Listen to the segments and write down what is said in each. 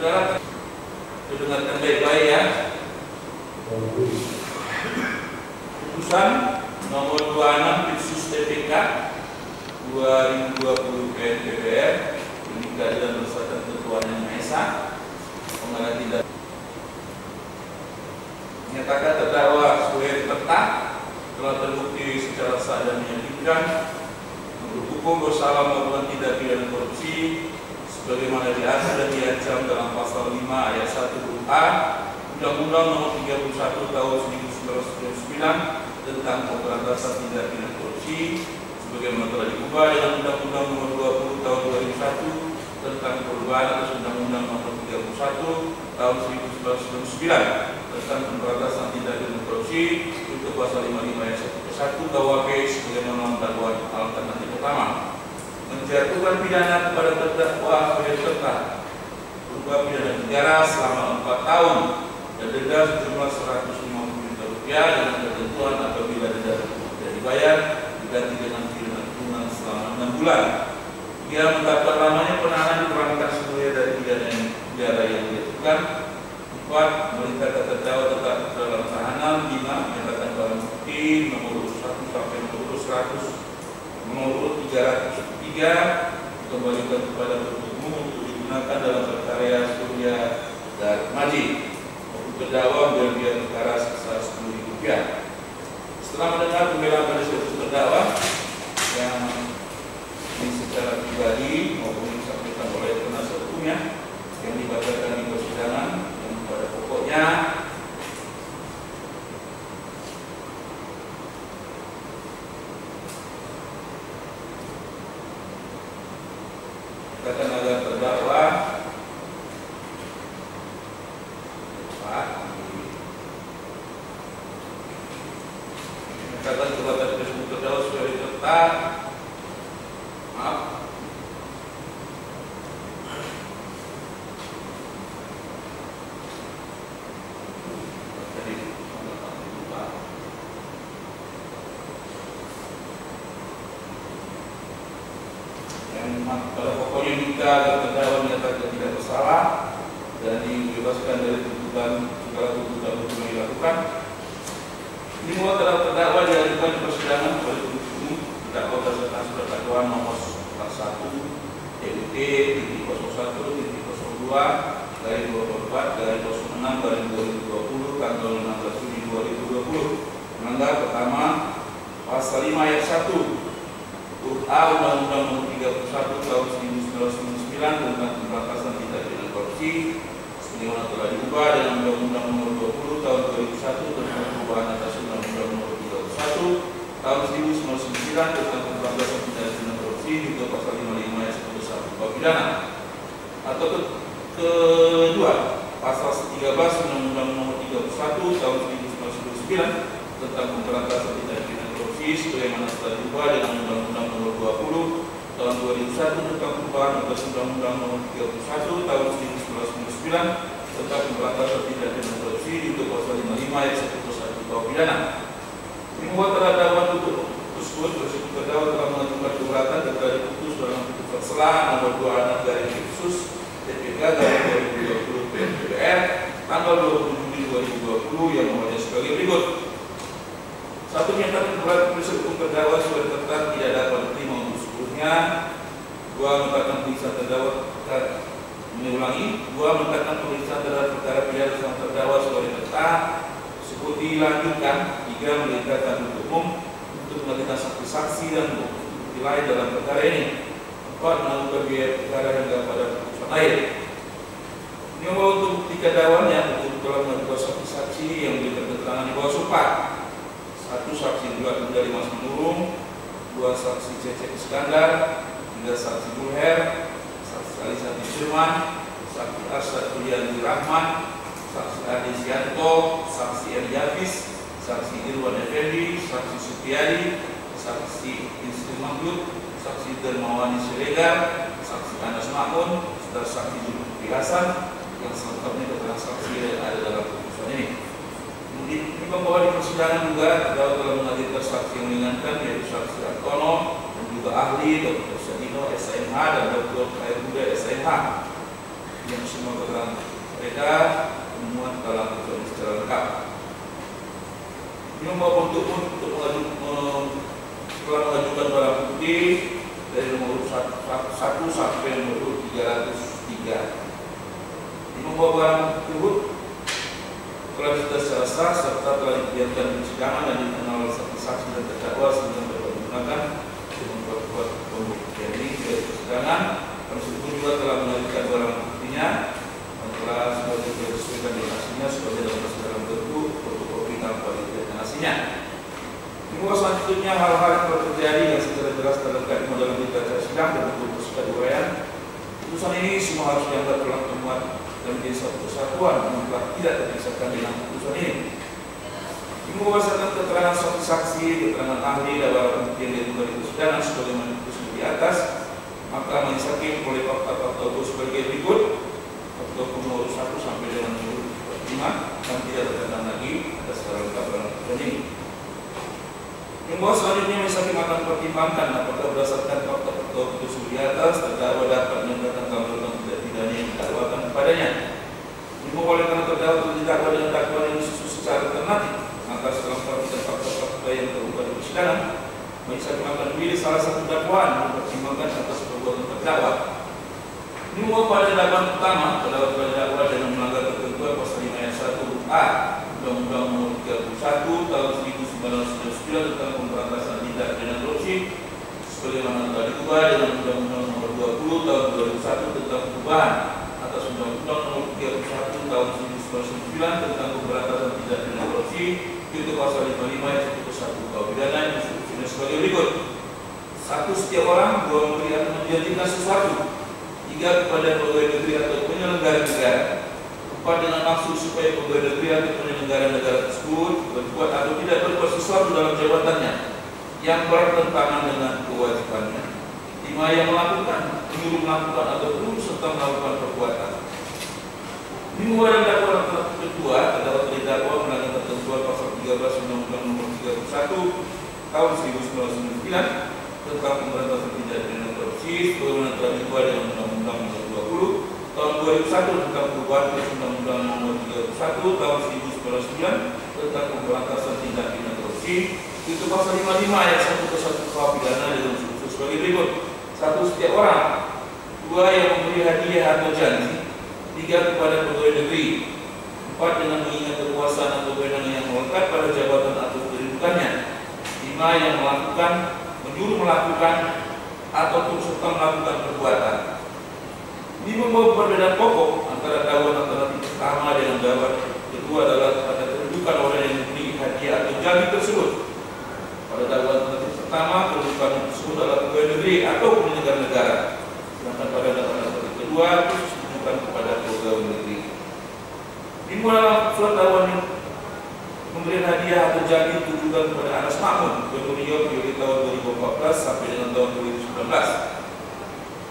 Saudara, dengarkan baik-baik ya. Putusan nomor 26 Pitsus TPK 2020 PNPBR ini keadilan bersatu Tuhan Yang Maha Esa pengadilan tindak menyatakan terdakwa sebagai peserta telah terbukti secara sah dan meyakinkan berhukum bersalah melakukan tindak pidana korupsi sebagaimana diatur dan diancam dalam pasal 5 ayat 1 huruf A Undang-Undang Nomor 31 Tahun 1999 tentang pemberantasan tindak pidana korupsi sebagaimana telah diubah dengan Undang-Undang Nomor 20 Tahun 2001 tentang perubahan atas Undang-Undang Nomor 31 Tahun 1999 tentang pemberantasan tindak pidana korupsi untuk pasal 55 ayat 1 KUHP sebagaimana dakwaan alternatif pertama menjatuhkan pidana kepada terdakwa sebagai peserta berupa pidana penjara selama 4 tahun dan denda sejumlah Rp150 juta dengan ketentuan apabila denda tidak dibayar diganti dengan pidana kurungan selama 6 bulan. Ia mendapat lamanya penahanan diperangkat semuanya dari pidana penjara yang dijatuhkan. 4. Memerintahkan terdakwa tetap dalam tahanan. 5. Menyatakan barang bukti nomor 1 sampai nomor 100 nomor 303 kembalikan kepada penuntut umum untuk digunakan dalam perkara Surya dan Maji. Terdakwa biaya perkara sebesar Rp10.000. Setelah mendengar pembelaan pada seluruh terdakwa yang ini secara pribadi maupun disampaikan oleh penasihat hukumnya yang dibacakan di persidangan yang pada pokoknya katakan agar terdakwa kata kepada tersebut terdakwa sebagai peserta pada pokoknya minta agar terdakwa menyatakan tidak bersalah dan dibebaskan dari tuntutan segala tuntutan hukum yang dilakukan. Ini muat terhadap terdakwa diajukan di persidangan oleh penuntut umum terdakwa berdasarkan surat dakwaan nomor 1 TUT 01.02/24/06/2020 tanggal 16 Juni 2020 melanggar pertama pasal 5 ayat 1 huruf A Undang-Undang Nomor 31 Tahun 1999 tentang pemberantasan tindak pidana korupsi sebagaimana telah diubah dengan Undang-Undang Nomor 20 Tahun 2001 tentang perubahan atas Undang-Undang Nomor 31 Tahun 1999 tentang pemberantasan tindak pidana korupsi juga pasal 55 ayat 1 kuhp pidana. Atau kedua pasal 13 Undang-Undang Nomor 31 Tahun 1999 tentang pemberantasan tindak pidana korupsi sebagaimana telah diubah dengan Undang-Undang Nomor 20 Tahun 2001 tentang perubahan atas Undang-Undang Nomor 31 Tahun 1999 tentang pemberantasan tindak pidana korupsi juga pasal 55 ayat 1 KUHP pidana. Membuat terdakwa tersebut terdakwa telah mengajukan keberatan kepada diputus dalam putusan selah nomor 26/Pitsus TPK 2020 PNPBR tanggal 20 Juni 2020 yang nomornya sebagai berikut. 1. Menyatakan keberatan penasihat hukum terdakwa sebagai peserta tidak dapat diterima untuk seluruhnya. 2. Menetapkan pemeriksaan terdakwa mengulangi. 2. Menetapkan pemeriksaan terhadap perkara pidana sang terdakwa sebagai peserta tersebut dilanjutkan. 3. Memerintahkan penuntut umum untuk melakukan saksi-saksi dan bukti lain dalam perkara ini. 4. Menentukan biaya perkara hingga pada putusan akhir. Ini untuk bukti kedakwaan untuk telah menentukan saksi-saksi yang diberikan keterangan di bawah sumpah. 1. Saksi Dua dari Mas Menurung. 2. Saksi Cecep Iskandar. 3. Saksi Bulher. Saksi Ali Sati Firman. Saksi Asad Julian Rahman. Saksi Adi Sianto. Saksi M. Yafis. Saksi Irwan Effendi. Saksi Sutiadi. Saksi Istri Mahmud. Saksi Dermawani Siregar. Saksi Anas Makmun. Saksi Zulkifli Hasan yang selengkapnya keterangan saksi yang ada dalam putusan ini. Ini membawa di persidangan juga terdakwa telah menghadirkan saksi yang meringankan yaitu saksi Antono dan juga ahli Dr. Sadino SMH dan Dr. Khairudda SMH. yang semua keterangan mereka memuat dalam keterangan secara lengkap. Ini membawa untuk setelah mengajukan barang bukti dari nomor 1 sampai nomor 303. Ini membawa barang tersebut telah disita secara sah serta telah dibiarkan di persidangan dan dikenal saksi dan terdakwa sehingga dapat digunakan untuk memperkuat pembuktian ini dari persidangan. Tersebut juga telah mengajukan barang buktinya dan telah sesuaikan dengan hasilnya sebagai dalam persidangan bentuk fotokopi tanpa dilihatkan hasilnya. Dimulai selanjutnya hal-hal yang telah terjadi yang secara jelas terangkat dalam berita acara sidang dan bentuk persidangan uraian. Putusan ini semua harus dianggap telah temuan dan menjadi satu kesatuan yang telah tidak terpisahkan dalam putusan ini. Berdasarkan keterangan saksi, keterangan ahli dan barang bukti yang ditentukan di persidangan sebagaimana disebut di atas, maka majelis hakim oleh fakta-fakta sebagai berikut. Fakta nomor 1 sampai dengan nomor 5 dan tidak terkandang lagi atas secara lengkap barang bukti ini. Yang bahwa selanjutnya majelis hakim akan mempertimbangkan apakah berdasarkan fakta-fakta tersebut di atas terdakwa dapat menyatakan kalau tidak pidana yang didakwakan kepadanya. Dimulai oleh karena terdakwa atau didakwa dengan dakwaan yang disusun secara alternatif, maka setelah memperhatikan fakta-fakta yang terungkap di persidangan, majelis hakim akan memilih salah satu dakwaan yang mempertimbangkan atas perbuatan terdakwa. Dimulai pada dakwaan pertama, terdakwa pada dakwaan dengan melanggar ketentuan pasal 5 ayat 1A Undang-Undang Nomor 31 Tahun 1999 tentang pemberantasan tindak pidana korupsi, sebagaimana telah diubah dengan Undang-Undang Nomor 20 Tahun 2001 tentang perubahan atas Undang-Undang Nomor 31 Tahun 1999 tentang pemberantasan tindak pidana korupsi, itu pasal 55 ayat 1 KUH pidana yang disebutkan sebagai berikut. 1. Setiap orang 2. Memberi atau menjanjikan sesuatu. 3. Kepada pegawai negeri atau penyelenggara negara. 4. Dengan maksud supaya pegawai negeri atau penyelenggara negara tersebut berbuat atau tidak berbuat sesuatu dalam jabatannya yang bertentangan dengan kewajibannya. 5. Yang melakukan, menyuruh melakukan atau turut serta melakukan perbuatan. Dimulai dari dakwaan kedua, terdakwa terdakwa melanggar ketentuan pasal 13 Undang-Undang Nomor 31 Tahun 1999 tentang pemberantasan tindak pidana korupsi, sebagaimana telah diubah dengan Undang-Undang Nomor 20 Tahun 2001 tentang perubahan Undang-Undang Nomor 31 Tahun 1999 tentang pemberantasan tindak pidana korupsi, itu pasal 55 ayat 1 ke 1 KUH pidana dengan disebut sebagai berikut. 1. Setiap orang. 2. Yang memberi hadiah atau janji. 3. Kepada pegawai negeri. 4. Dengan mengingat kekuasaan atau kewenangan yang melekat pada jabatan atau kedudukannya. 5. Yang melakukan, menyuruh melakukan atau turut serta melakukan perbuatan. Ini membawa perbedaan pokok antara dakwaan alternatif pertama dengan dakwaan kedua adalah pada kedudukan orang yang memberi hadiah atau janji tersebut. Pada dakwaan alternatif pertama, kedudukan tersebut adalah pegawai negeri atau penyelenggara negara. Sedangkan pada dakwaan alternatif kedua, ditujukan kepada pegawai negeri. Dimulai surat dakwaan yang memberi hadiah atau janji ditujukan kepada Anas Makmun, Gubernur Riau dari tahun 2014 sampai dengan tahun 2019.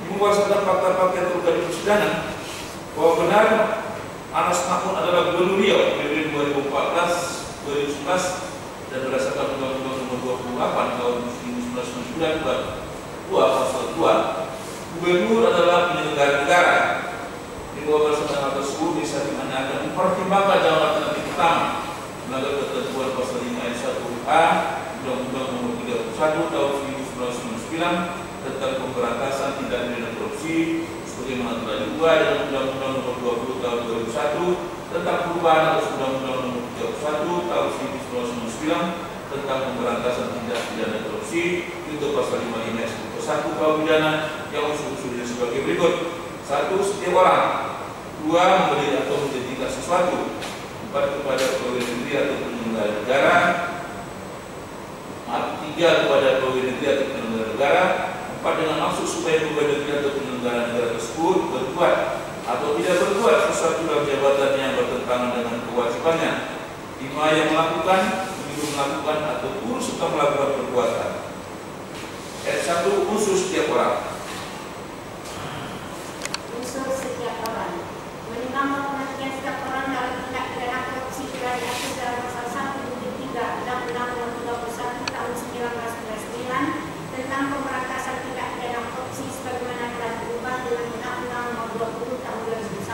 Menguasai fakta-fakta yang terungkap di persidangan bahwa benar Anas Makmun adalah Gubernur Riau periode 2014-2019 dan berdasarkan Undang-Undang Nomor 28 Tahun 1999 pasal 2, Gubernur adalah penyelenggara negara. Di bawah berdasarkan hal tersebut, bisa akan mempertimbangkan jawaban alternatif pertama melanggar ketentuan pasal 5 ayat 1A Undang-Undang Nomor 31 Tahun 1999 tentang pemberantasan tindak pidana korupsi, sebagaimana telah diubah dengan Undang-Undang Nomor 20 Tahun 2001 tentang perubahan atas Undang-Undang Nomor 31 Tahun 1999 tentang pemberantasan tindak pidana korupsi, itu pasal 55 ayat 1 KUH pidana yang usul-usulnya sebagai berikut. 1. Setiap orang. 2. Memberi atau menjanjikan sesuatu. 4. Kepada pegawai negeri atau penyelenggara negara. 3. Kepada pegawai negeri atau penyelenggara negara. 4. Dengan maksud supaya pegawai negeri atau penyelenggara negara tersebut berbuat atau tidak berbuat sesuatu dalam jabatannya yang bertentangan dengan kewajibannya. 5. Yang melakukan, menyuruh melakukan atau turut serta melakukan perbuatan. Ayat 1. Unsur setiap orang. Unsur setiap orang. Menimbang pengertian setiap orang dalam tindak pidana korupsi telah diatur dalam pasal 1 huruf 3 Undang-Undang Nomor 31 Tahun 1999 tentang pemberantasan tindak pidana korupsi sebagaimana telah diubah dengan Undang-Undang Nomor 20 Tahun 2001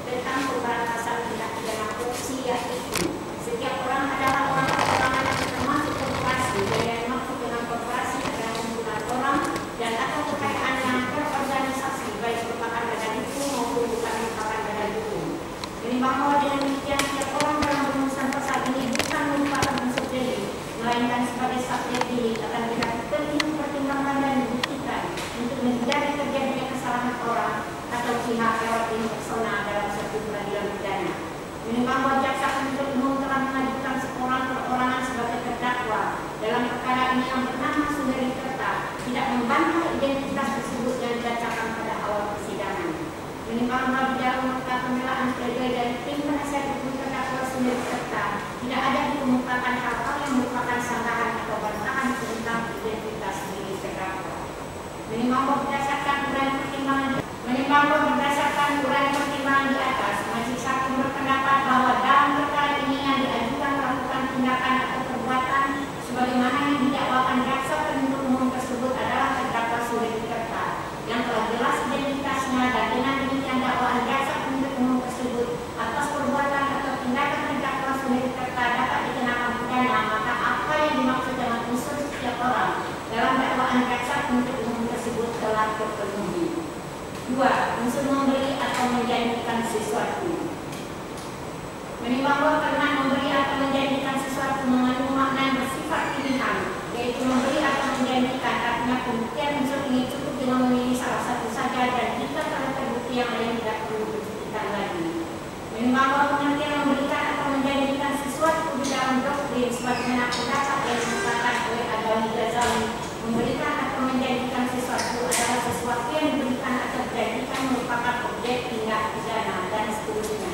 tentang pemberantasan tindak pidana korupsi, yaitu setiap orang adalah orang keuangan yang termasuk korporasi dan yang dimaksud dengan korporasi adalah kumpulan orang dan atau kekayaan yang terorganisasi baik merupakan badan hukum maupun bukan merupakan badan hukum. Menimbang bahwa dengan demikian setiap orang dalam rumusan pasal ini bukan merupakan unsur delik, melainkan sebagai subjek delik akan dilakukan pertimbangan dan dibuktikan untuk menghindari terjadinya kesalahan orang atau pihak lewat personal dalam suatu peradilan pidana. Menimbang bahwa jaksa penuntut umum telah mengajukan seorang perorangan sebagai terdakwa dalam perkara ini yang bernama Sundari Kerta tidak membantah identitas tersebut yang dibacakan pada awal persidangan. Menimbang bahwa di dalam nota pembelaan pledoi dari tim penasihat hukum terdakwa Sundari Kerta tidak ada dikemukakan hal-hal yang merupakan sanggahan atau bantahan tentang identitas diri terdakwa. Menimbang bahwa berdasarkan uraian pertimbangan di atas, majelis hakim berpendapat bahwa dalam perkara ini yang diajukan melakukan tindakan atau perbuatan sebagaimana yang didakwakan jaksa penuntut umum tersebut adalah terdakwa Sundari Kerta yang telah jelas identitasnya, dan dengan demikian dakwaan jaksa penuntut umum tersebut atas perbuatan atau tindakan terdakwa Sundari Kerta dapat dikenakan pidana, maka apa yang dimaksud dengan unsur setiap orang dalam dakwaan jaksa penuntut umum tersebut telah terpenuhi. 2. Unsur memberi atau menjanjikan sesuatu. Menimbang bahwa pernah memberi atau menjanjikan sesuatu mengandung makna yang bersifat pilihan, yaitu memberi atau menjanjikan, artinya pembuktian unsur ini cukup dengan memilih salah satu saja, dan jika telah terbukti yang lain tidak perlu dibuktikan lagi. Menimbang bahwa pengertian memberikan atau menjanjikan sesuatu di dalam doktrin sebagaimana pendapat yang dikatakan oleh Adawi Ghazali, memberikan atau menjanjikan sesuatu adalah sesuatu yang diberikan atau dijanjikan merupakan objek tindak pidana dan seterusnya.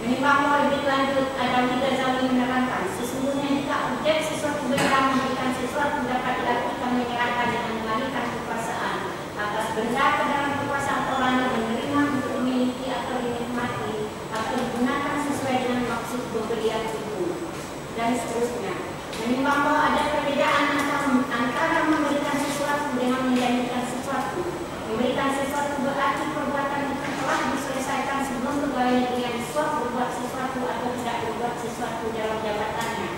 Menimbang bahwa lebih lanjut, Adawi Ghazali menerangkan sesungguhnya jika objek sesuatu benda memberikan sesuatu dapat dilakukan menyerahkan dan mengalihkan kekuasaan atas benda ke dalam kekuasaan orang yang menerima untuk memiliki atau dinikmati atau digunakan sesuai dengan maksud pemberian itu dan seterusnya. Menimbang bahwa ada perbedaan antara memberikan sesuatu dengan menjanjikan sesuatu. Memberikan sesuatu berarti perbuatan itu telah diselesaikan sebelum pegawai negeri yang disuap berbuat sesuatu atau tidak berbuat sesuatu dalam jabatannya,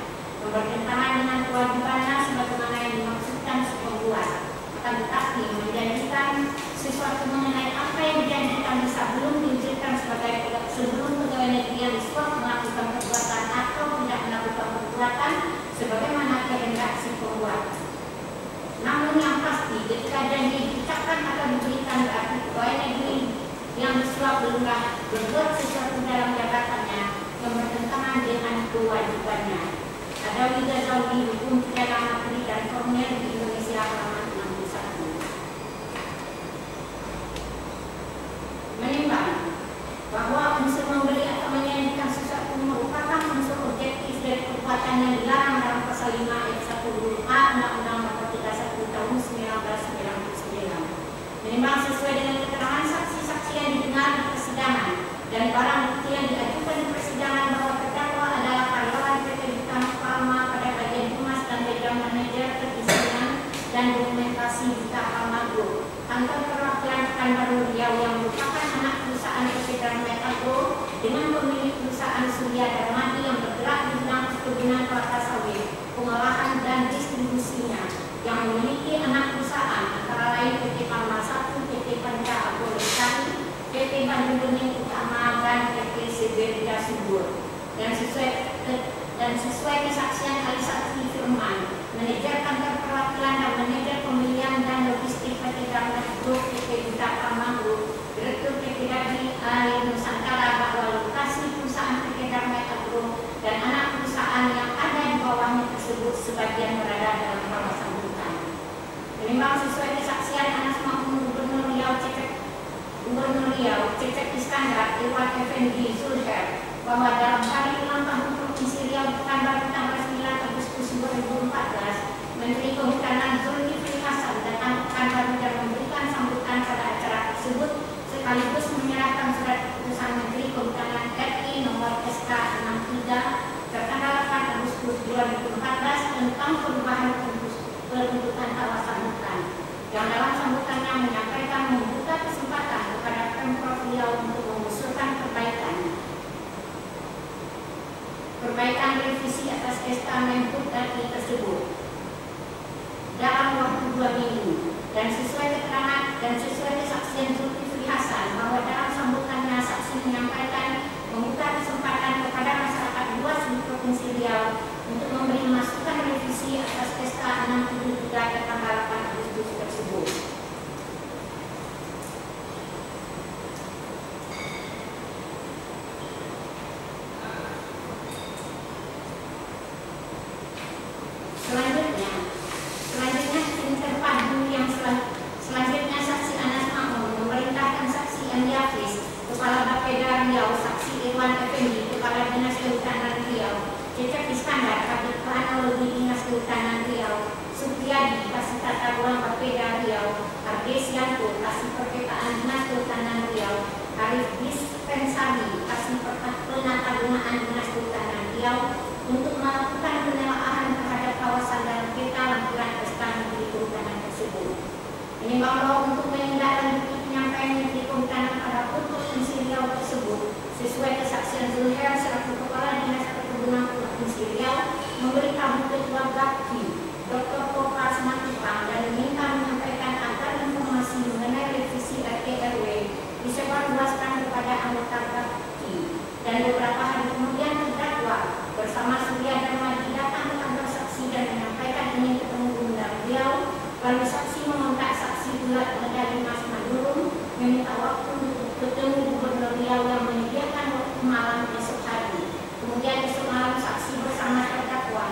bertentangan dengan kewajibannya sebagaimana yang dimaksudkan si pembuat. Akan tetapi menjanjikan sesuatu mengenai apa yang dijanjikan bisa belum diwujudkan sebelum pegawai negeri yang disuap melakukan perbuatan atau tidak melakukan perbuatan sebagaimana kehendak si pembuat. Namun yang pasti, ketika janji diucapkan atau diberikan berarti pegawai negeri yang disuap belumlah berbuat sesuatu dalam jabatannya yang bertentangan dengan kewajibannya. Adawi Ghazali, Hukum Pidana Materi dan Formil di Indonesia halaman 61. Menimbang bahwa unsur memberi atau menjanjikan sesuatu merupakan unsur objektif dari perbuatan yang dilarang dalam pasal 5 ayat 1 huruf A Undang-Undang Nomor 31 Tahun 1999. Menimbang sesuai dengan keterangan saksi-saksi yang didengar di persidangan dan barang bukti yang diajukan di persidangan bahwa terdakwa adalah karyawan PT Bintang Pharma pada bagian humas dan bagian manajer perizinan dan dokumentasi Bintang Pharma Group, kantor perwakilan Pekanbaru Riau yang merupakan anak perusahaan PT Darmai Agro dengan pemilik perusahaan Surya Darmadi yang bergerak di bidang perkebunan kelapa sawit, pengolahan dan distribusinya, yang memiliki anak perusahaan antara lain PT Pharma 1, PT Panca Agro Lestari, PT Bandung Bening Utama dan PT Seberda Subur. Dan sesuai kesaksian ahli saksi Firman, manajer kantor perwakilan dan manajer pemilihan dan logistik PT Darmai Group, PT Bintang Pharma Group, Direktur PT Dadi Air Nusantara, bahwa lokasi perusahaan PT Darmai Agro dan anak perusahaan yang ada di bawahnya tersebut sebagian berada dalam kawasan hutan. Menimbang sesuai kesaksian Anas Mahmud Gubernur Riau Cecep Iskandar, Irwan Effendi Zulher, bahwa dalam hari ulang tahun Provinsi Riau di Pekanbaru tanggal 9 Agustus 2014, Menteri Kehutanan Zulkifli Hasan datang ke Pekanbaru dan memberikan sambutan pada acara tersebut sekaligus menyerahkan surat keputusan Menteri Kehutanan RI nomor SK 63 tertanggal 8 Agustus 2014 tentang perubahan penuntutan kawasan hutan, yang dalam sambutannya menyampaikan membuka kesempatan kepada Pemprov Riau untuk mengusulkan menyampaikan revisi atas SK Menhub RI tersebut dalam waktu 2 minggu dan sesuai keterangan dan sesuai kesaksian Zulkifli Hasan bahwa dalam sambutannya saksi menyampaikan membuka kesempatan kepada masyarakat luas di Provinsi Riau untuk memberi masukan revisi atas SK 673 tanggal 8 Agustus tersebut. Selanjutnya tim terpadu yang selanjutnya saksi Anas Makmun memerintahkan saksi Andi Hafiz, Kepala Bapeda Riau, saksi Irwan Effendi, Kepala Dinas Kehutanan Riau, Cecep Iskandar, Kabid Planologi Dinas Kehutanan Riau, Supriyadi, Kasih Tata Ruang Bapeda Riau, Ardes Yanto, Kasih Perpetaan Dinas Kehutanan Riau, Arif Dispensari, Kasih Penata Gunaan Dinas Kehutanan Riau, untuk melakukan penelaahan terhadap kawasan dalam peta lampiran SK Menteri Kehutanan tersebut. Menimbang bahwa untuk menindaklanjuti penyampaian Menteri Kehutanan pada Provinsi Riau tersebut sesuai kesaksian Zulher selaku Kepala Dinas Perkebunan Provinsi Riau memberi kabut Ketua Gapki Dr. Kopra Simatupang dan meminta menyampaikan agar informasi mengenai revisi RT/RW disebarluaskan kepada anggota Gapki. Dan beberapa hari kemudian terdakwa bersama Surya Darmadi datang ke kantor saksi dan menyampaikan ingin ketemu Gubernur Riau. Lalu saksi meminta saksi Bulat Medali Mas Madurung meminta waktu untuk bertemu Gubernur Riau yang menyediakan waktu malam esok hari. Kemudian esok malam saksi bersama terdakwa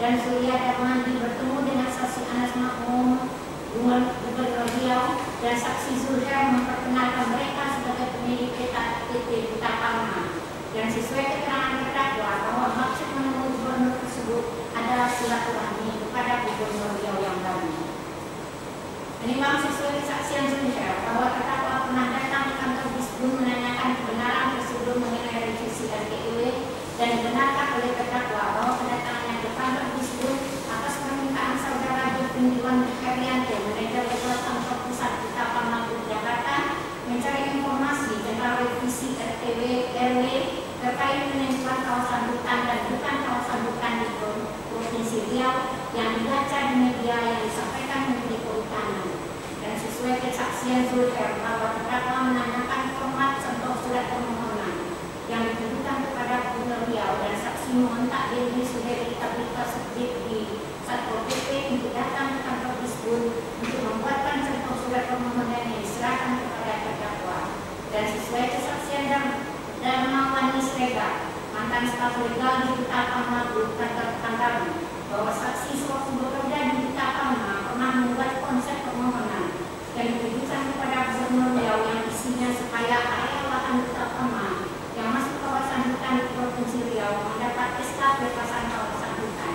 dan Surya Darmadi bertemu dengan saksi Anas Makmun, Gubernur Riau, dan saksi Zulher memperkenalkan mereka sebagai pemilik peta PT Butapalma. Dan sesuai keterangan terdakwa bahwa maksud menemui gubernur tersebut adalah silaturahmi kepada Gubernur Riau yang baru. Menimbang sesuai kesaksian Zulher bahwa terdakwa pernah datang ke kantor Disbun menanyakan kebenaran tersebut mengenai revisi RT/RW dan dibenarkan oleh terdakwa bahwa kedatangannya ke kantor Disbun atas permintaan saudara Jepindiwan Herianto, manajer Ketua Kantor Pusat Butapalma Jakarta, mencari informasi tentang revisi RT/RW terkait penentuan kawasan hutan dan bukan kawasan hutan di Provinsi Riau yang dibaca di media yang disampaikan Menteri Kehutanan. Dan sesuai kesaksian Zulher bahwa terdakwa menanyakan format contoh surat permohonan yang ditujukan kepada Gubernur Riau dan saksi meminta Dewi Suheri Tabita Subdit di Satpol PP untuk datang ke kantor Disbun untuk membuatkan contoh surat permohonan yang diserahkan kepada terdakwa. Dan sesuai kesaksian Darmawani Srega, mantan staf legal di Butapalma Tanggaru, bahwa saksi sewaktu bekerja di Butapalma pernah membuat konsep permohonan dan ditujukan kepada Gubernur Riau yang isinya supaya area lahan Butapalma yang masuk kawasan hutan di Provinsi Riau mendapat SK bebasan kawasan hutan.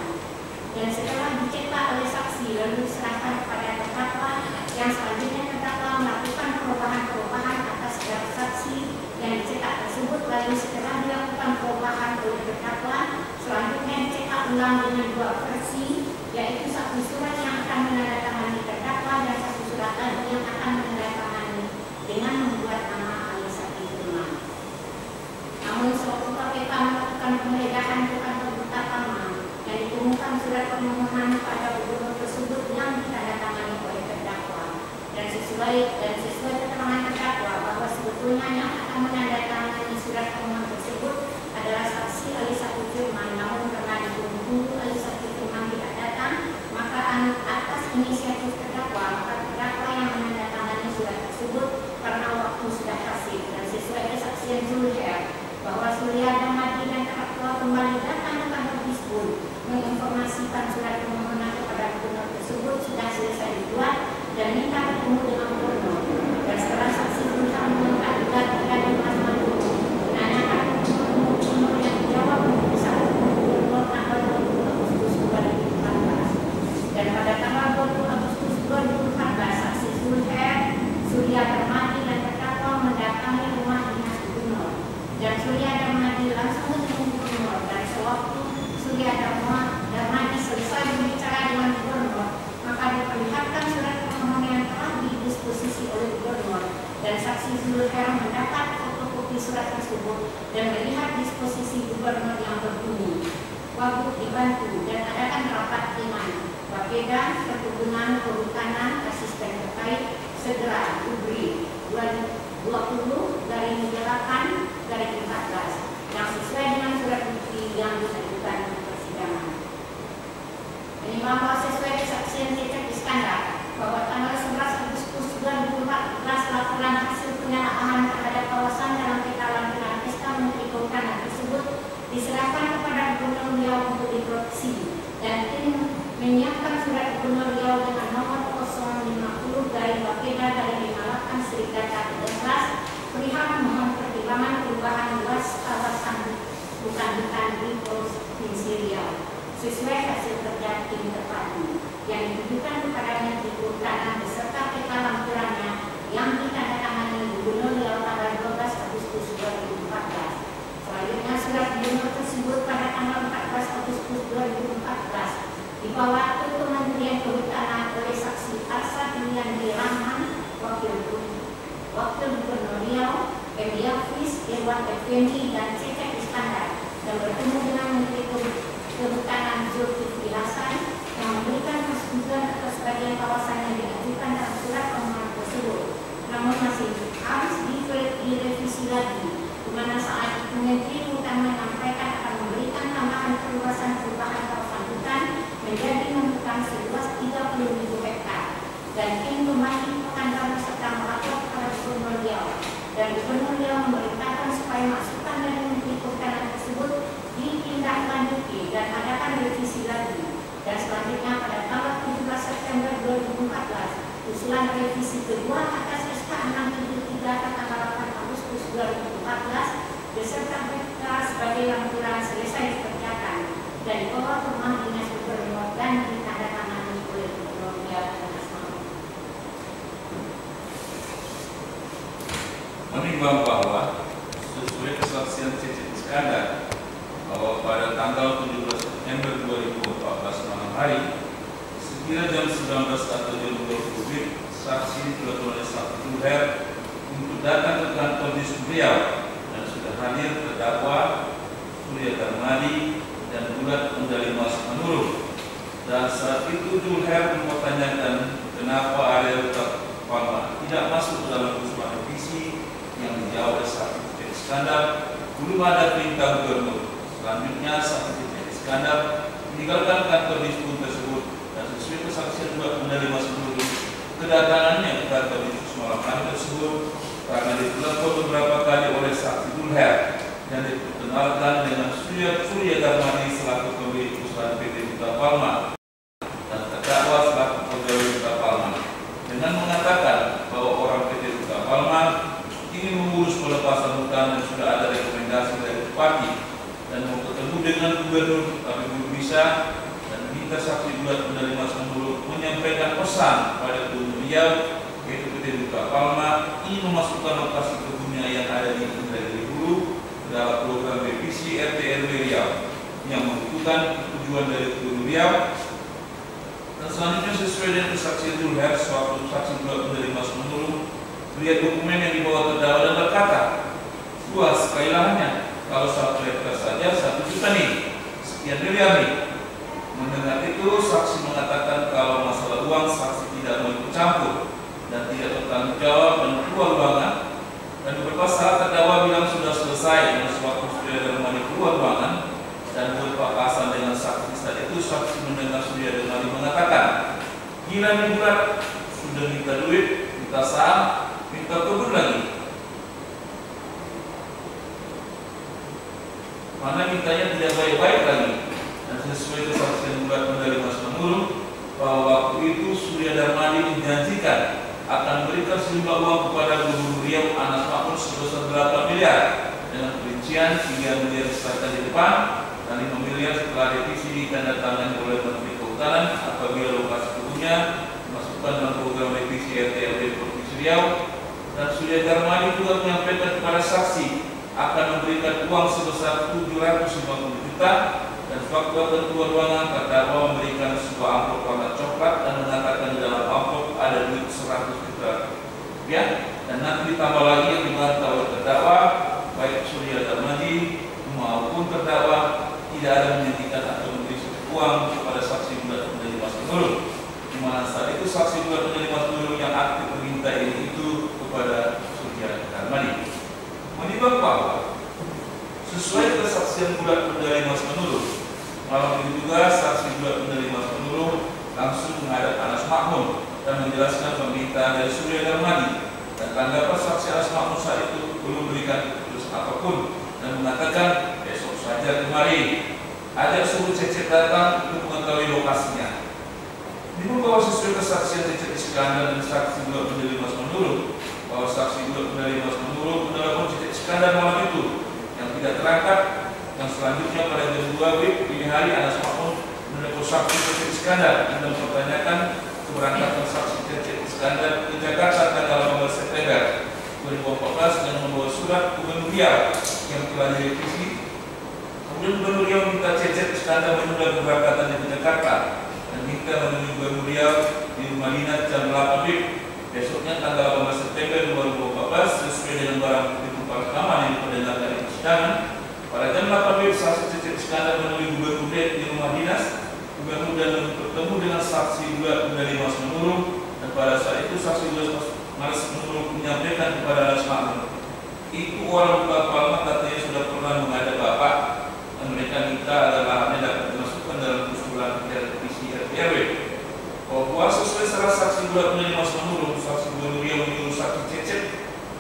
Dan setelah dicetak oleh saksi lalu diserahkan kepada terdakwa, yang selanjutnya terdakwa melakukan perubahan-perubahan atas draft saksi yang dicetak tersebut. Lalu setelah dilakukan perubahan oleh terdakwa, selanjutnya dicetak ulang dengan 2 versi, yaitu satu surat yang akan menandatangani terdakwa dan satu surat lagi yang akan menandatangani dengan membuat nama Alisati Firman. Namun sewaktu KPK melakukan penggeledahan ke kantor Butapalma dan ditemukan surat permohonan pada gubernur tersebut yang ditandatangani oleh terdakwa. Dan sesuai keterangan terdakwa bahwa sebetulnya yang akan menandatangani surat permohonan tersebut adalah saksi Alisati Firman, namun karena ditunggu Alisati Firman tidak datang, maka atas inisiatif terdakwa, maka terdakwa yang menandatangani surat tersebut karena waktu sudah kasih. Dan sesuai kesaksian Zulher bahwa Surya Darmadi dan terdakwa kembali datang ke kantor Disbun menginformasikan surat permohonan kepada gubernur tersebut sudah selesai dibuat dan minta bertemu dengan gubernur. Dan setelah saksi berusaha meminta juga kepada Mas Madurung menanyakan gubernur yang dijawab saat gubernur tanggal 20 Agustus 2014. Dan pada tanggal 20 Agustus 2014 saksi Zulher, Surya Darmadi dan terdakwa mendatangi rumah dinas gubernur. Dan Surya Darmadi langsung menemui gubernur, dan sewaktu Surya Darmadi selesai berbicara dengan gubernur, maka diperlihatkan surat permohonan yang telah didisposisi oleh gubernur, dan saksi Zulher mendapat fotokopi surat tersebut dan melihat disposisi gubernur yang berbunyi, Wagub dibantu dan adakan rapat dengan Bapeda, Perkebunan, Kehutanan, Asisten terkait segera UBRI 20/8/14 yang sesuai dengan surat bukti yang diajukan di persidangan. Menimbang bahwa sesuai kesaksian Cecep Iskandar bahwa tanggal 11 Agustus 2014 laporan hasil penelaahan terhadap kawasan dalam peta lampiran SK Menteri Kehutanan tersebut diserahkan kepada Gubernur Riau untuk diproduksi dan tim menyiapkan surat Gubernur Riau dengan nomor 050/Bapeda/58/13 perihal mohon pertimbangan perubahan luas kawasan hutan-hutan di Provinsi Riau sesuai hasil kerja tim terpadu yang ditujukan kepada Menteri Kehutanan beserta peta lampirannya yang ditandatangani Gubernur Riau tanggal 12 Agustus 2014. Selanjutnya surat gubernur tersebut pada tanggal 14 Agustus 2014 dibawa ke Kementerian Kehutanan oleh saksi Arsa Juliandi Rahman, Wakil Gubernur Riau, M. Yafis, Irwan Effendi, dan Cecep Iskandar, dan bertemu dengan Menteri Kehutanan Zulkifli Hasan yang memberikan persetujuan atas bagian kawasan yang diajukan dalam surat permohonan tersebut. Namun masih harus direvisi lagi, di mana saat itu Menteri Kehutanan menyampaikan akan memberikan tambahan perluasan perubahan kawasan hutan menjadi membuka seluas 30.000 hektar. Dan tim kembali Pekanbaru serta melapor kepada Gubernur Riau, dan Gubernur Riau memerintahkan supaya masukan dari Menteri Kehutanan tersebut ditindaklanjuti dan adakan revisi lagi. Dan selanjutnya pada tanggal 17 September 2014 usulan revisi kedua atas SK 673 tanggal 8 Agustus 2014 beserta peta sebagai lampiran selesai dikerjakan dan dibawa ke rumah dinas Gubernur dan ditandatangani oleh Gubernur Riau. Menimbang bahwa sesuai kesaksian Cecep Iskandar bahwa pada tanggal 17 September 2014 malam hari sekira jam 19 atau jam 20 saksi telah oleh saksi Tuher untuk datang ke kantor di Riau dan sudah hadir terdakwa Surya Darmadi dan Bulat Medali Emas Manurung. Dan saat itu Tuher mempertanyakan kenapa area Palma tidak masuk dalam usulan revisi yang dijawab oleh saksi Cecep Iskandar belum ada perintah gubernur. Selanjutnya saksi Cecep Iskandar meninggalkan kantor dispun tersebut dan sesuai kesaksian Bulat Medali Emas Manurung kedatangannya ke kantor dispun malam hari tersebut karena ditelepon beberapa kali oleh saksi Tuher dan diperkenalkan dengan Surya Darmadi selaku pemilik perusahaan PT Duta Palma dan terdakwa selaku pegawai Duta Palma dengan mengatakan bahwa orang PT Duta Palma ingin mengurus pelepasan hutan dan sudah ada rekomendasi dari Bupati dan mau ketemu dengan gubernur tapi belum bisa, dan meminta saksi Bulat Medali Emas Manurung menyampaikan pesan pada Gubernur Riau yaitu PT Duta Palma ingin memasukkan lokasi kebunnya yang ada di Indragiri Hulu dalam program revisi RT/RW Riau yang membutuhkan tujuan dari Gubernur Riau. Dan selanjutnya sesuai dengan kesaksian Tuher sewaktu saksi Bulat Medali Emas Manurung melihat dokumen yang dibawa terdakwa dan berkata, luas sekali lahannya, kalau 1 hektar saja 1 juta nih, sekian miliar nih. Mendengar itu saksi mengatakan kalau masalah uang saksi tidak mau ikut campur dan tidak bertanggung jawab dan keluar ruangan. Dan beberapa saat terdakwa bilang sudah selesai dan sewaktu Surya Darmadi keluar ruangan dan berpapasan dengan saksi saat itu saksi mendengar Surya Darmadi mengatakan, gila nih Bulat, sudah minta duit, minta saham, minta kebun lagi. Mana mintanya tidak baik-baik lagi. Dan sesuai kesaksian Bulat Medali Emas Manurung bahwa waktu itu Surya Darmadi menjanjikan akan memberikan sejumlah uang kepada Gubernur Riau anak makmur sebesar 8 miliar dengan perincian 3 miliar diserahkan di depan dan 5 miliar setelah revisi ditandatangani oleh Menteri Kehutanan apabila lokasi kebunnya dimasukkan dalam program revisi RT/RW Provinsi Riau. Dan Surya Darmadi juga menyampaikan kepada saksi akan memberikan uang sebesar 750 juta dan sewaktu akan keluar ruangan terdakwa memberikan sebuah amplop warna coklat dan mengatakan di dalam amplop ada duit 100 juta rupiah dan nanti ditambah lagi yang dibantah oleh terdakwa baik Surya Darmadi maupun terdakwa tidak ada menyatakan sesuai kesaksian bulat pendali Mas Menurut. Malam itu juga saksi bulat pendali Mas Menurut langsung menghadap Anas Makmun dan menjelaskan permintaan dari Surya Darmadi, dan tanggapan saksi Anas Makmun saat itu belum berikan keputusan apapun dan mengatakan besok saja kemari. Ajak suruh Cecep datang untuk mengetahui lokasinya. Dibawa sesuai kesaksian Cecep Iskandar dan saksi bulat pendali Mas Menurut bahwa saksi bulat pendali Mas Menurut menelepon Cecep Iskandar malam itu yang tidak terangkat. Yang selanjutnya pada jam 2 WIB dini hari Anas Makmun menelepon saksi Cecep Iskandar dan mempertanyakan keberangkatan saksi Cecep Iskandar ke Jakarta tanggal 18 September 2014 dan membawa surat Gubernur Riau yang telah direvisi. Kemudian Gubernur Riau minta Cecep Iskandar menunda keberangkatannya ke Jakarta dan minta menemui Gubernur Riau di rumah dinas jam 8 WIB. Besoknya tanggal 18 September 2014 sesuai dengan barang bukti berupa rekaman yang diperdengarkan di persidangan. Pada jam 8 WIB saksi Cecep Iskandar menemui Gubernur di rumah dinas Gubernur dan bertemu dengan saksi bulat pendali Mas Menurut, dan pada saat itu saksi bulat Mas Menurut menyampaikan kepada Anas Makmun, itu orang luka Palma katanya sudah pernah menghadap Bapak dan mereka minta agar lahannya dapat dimasukkan dalam usulan revisi RT/RW. Bahwa sesuai syarat saksi bulat pendali Mas Menurut, saksi Gubernur yang menyuruh saksi Cecep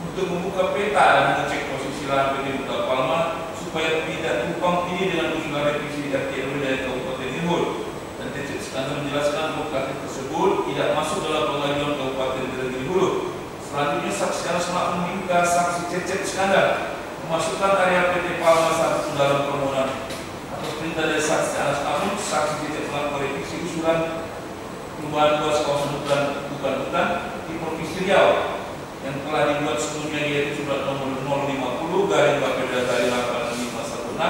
untuk membuka peta dan mengecek posisi lahan PT Luka Palma supaya tidak tumpang tindih dengan usulan revisi RT/RW dari Kabupaten Ninggoy. Dan Cecep Iskandar menjelaskan lokasi tersebut tidak masuk dalam pengajuan Kabupaten Gunung Hulu. Selanjutnya saksi Anas Makmun meminta saksi Cecep Iskandar memasukkan area PT Palma 1 dalam permohonan atas perintah dari saksi Anas Makmun. Saksi Cecep melakukan revisi usulan perubahan luas kawasan hutan bukan hutan di Provinsi Riau yang telah dibuat sebelumnya, yaitu surat nomor 050/Bapeda-8516.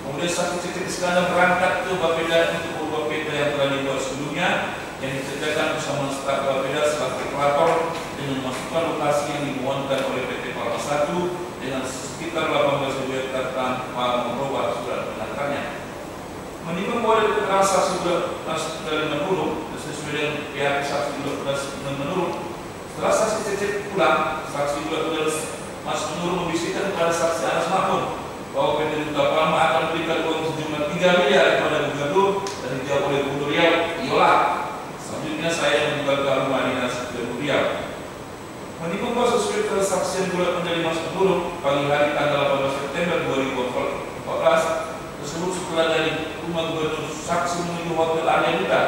Kemudian saksi Cecep Iskandar berangkat ke Bapeda untuk merubah peta yang telah dibuat sebelumnya yang dikerjakan bersama staf Bapeda selaku operator dengan memasukkan lokasi yang dimohonkan oleh PT Palma 1 dengan sekitar 18.000 hektar tanpa merubah surat pengantarnya. Menimbang bahwa dari keterangan saksi bulat dari Menurut sesuai dengan pihak saksi bulat Menurut, setelah saksi Cecep pulang, saksi bulat Mas Menurut membisikkan kepada saksi Anas Makmun bahwa PT Luka Palma akan memberikan uang sejumlah 3 miliar kepada Gubernur dan dijawab oleh Gubernur Riau, iyalah. Selanjutnya saya membuka ke rumah dinas Gubernur Riau. Menimbang bahwa sesuai kesaksian bulat pendali Mas Menurut pagi hari tanggal 18 September 2014 tersebut setelah dari rumah Gubernur saksi menuju Hotel Arya Duta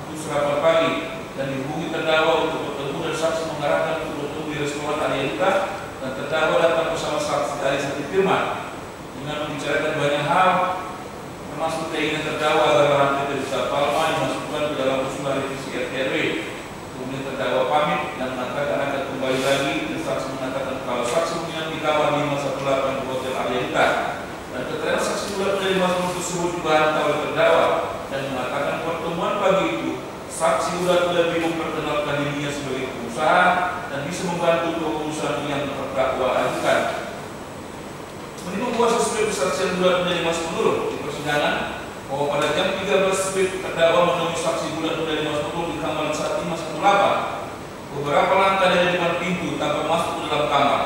untuk sarapan pagi dan dihubungi terdakwa untuk bertemu, dan saksi mengarahkan untuk bertemu di restoran Arya Duta, dan terdakwa datang bersama saksi Ali Sati Firman dengan membicarakan banyak hal termasuk keinginan terdakwa agar lahan PT Luka Palma dimasukkan ke dalam usulan revisi RT/RW. Kemudian terdakwa pamit dan mengatakan akan kembali lagi, dan saksi mengatakan kalau saksi menginap di kamar 518 di Hotel Arya Duta. Dan keterangan saksi bulat dari Mas Menurut tersebut dibantah oleh terdakwa dan mengatakan pertemuan pagi itu saksi bulat lebih memperkenalkan dirinya sebagai pengusaha dan bisa membantu pengurusan yang terdakwa ajukan. Menimbang bahwa sesuai kesaksian bulat dari Mas Menurut di persidangan bahwa pada jam 13 WIB terdakwa menemui saksi bulat dari Mas Menurut di kamar 1518. Beberapa langkah dari depan pintu tanpa masuk ke dalam kamar,